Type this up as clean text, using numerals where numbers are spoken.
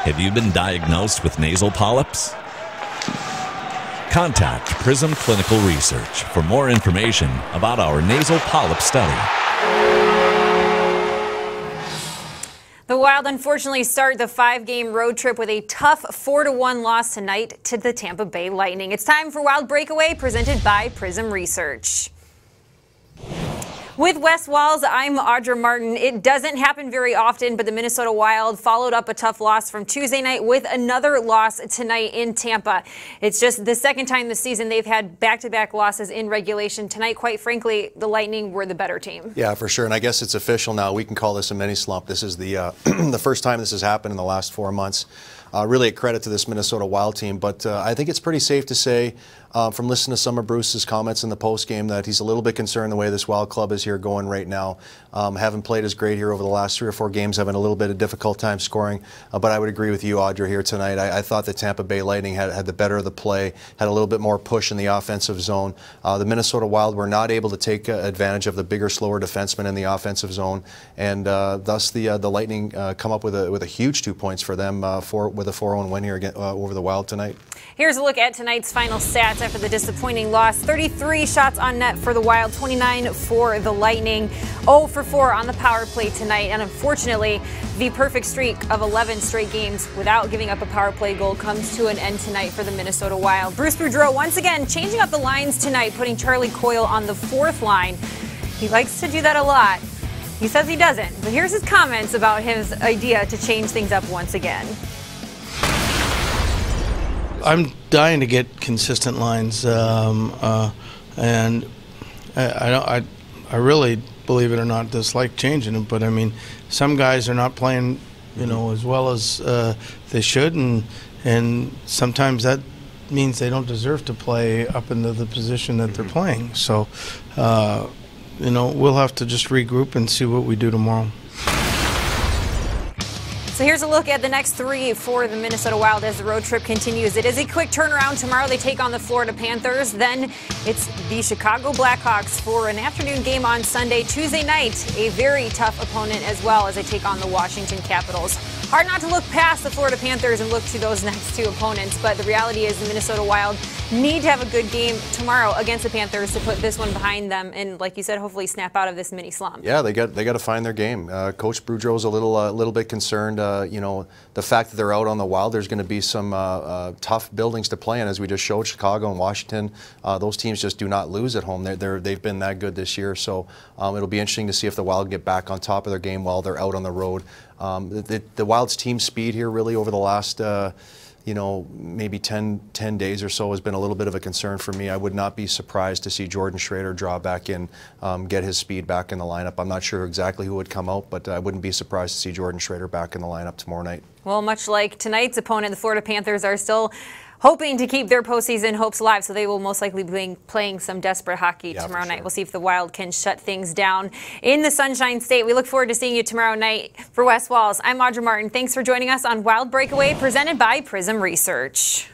Have you been diagnosed with nasal polyps? Contact Prism Clinical Research for more information about our nasal polyp study. The Wild unfortunately start the 5-game road trip with a tough 4-1 loss tonight to the Tampa Bay Lightning. It's time for Wild Breakaway, presented by Prism Research. With Wes Walz, I'm Audra Martin. It doesn't happen very often, but the Minnesota Wild followed up a tough loss from Tuesday night with another loss tonight in Tampa. It's just the second time this season they've had back-to-back losses in regulation. Tonight, quite frankly, the Lightning were the better team. Yeah, for sure. And I guess it's official now. We can call this a mini-slump. This is the the first time this has happened in the last 4 months. Really a credit to this Minnesota Wild team. But I think it's pretty safe to say, from listening to some of Bruce's comments in the postgame, that he's a little bit concerned the way this Wild club is here going right now. Haven't played as great here over the last 3 or 4 games, having a little bit of difficult time scoring. But I would agree with you, Audra, here tonight. I thought the Tampa Bay Lightning had the better of the play, had a little bit more push in the offensive zone. The Minnesota Wild were not able to take advantage of the bigger, slower defensemen in the offensive zone, and thus the Lightning come up with a huge 2 points for them with a 4-1 win here again, over the Wild tonight. Here's a look at tonight's final stats after the disappointing loss. 33 shots on net for the Wild, 29 for the Lightning. 0 for 4 on the power play tonight. And unfortunately, the perfect streak of 11 straight games without giving up a power play goal comes to an end tonight for the Minnesota Wild. Bruce Boudreau once again changing up the lines tonight, putting Charlie Coyle on the 4th line. He likes to do that a lot. He says he doesn't, but here's his comments about his idea to change things up once again. I'm dying to get consistent lines, and I really, believe it or not, dislike changing them. But I mean, some guys are not playing, as well as they should, and sometimes that means they don't deserve to play up into the position that they're playing. So, we'll have to just regroup and see what we do tomorrow. So here's a look at the next 3 for the Minnesota Wild as the road trip continues. It is a quick turnaround. Tomorrow they take on the Florida Panthers. Then it's the Chicago Blackhawks for an afternoon game on Sunday. Tuesday night, a very tough opponent as well as they take on the Washington Capitals. Hard not to look past the Florida Panthers and look to those next 2 opponents, but the reality is the Minnesota Wild need to have a good game tomorrow against the Panthers to put this one behind them and, like you said, hopefully snap out of this mini slump. Yeah, they got to find their game. Coach Boudreau's a little bit concerned. The fact that they're out on the Wild, there's going to be some tough buildings to play in, as we just showed. Chicago and Washington, those teams just do not lose at home. They've been that good this year, so it'll be interesting to see if the Wild get back on top of their game while they're out on the road. The Wild's team speed here really over the last maybe 10 days or so has been a little bit of a concern for me. I would not be surprised to see Jordan Schrader draw back in, get his speed back in the lineup. I'm not sure exactly who would come out, but I wouldn't be surprised to see Jordan Schrader back in the lineup tomorrow night. Well, much like tonight's opponent, the Florida Panthers are still hoping to keep their postseason hopes alive, so they will most likely be playing some desperate hockey tomorrow night. We'll see if the Wild can shut things down in the Sunshine State. We look forward to seeing you tomorrow night. For Wes Walz, I'm Audra Martin. Thanks for joining us on Wild Breakaway, presented by Prism Research.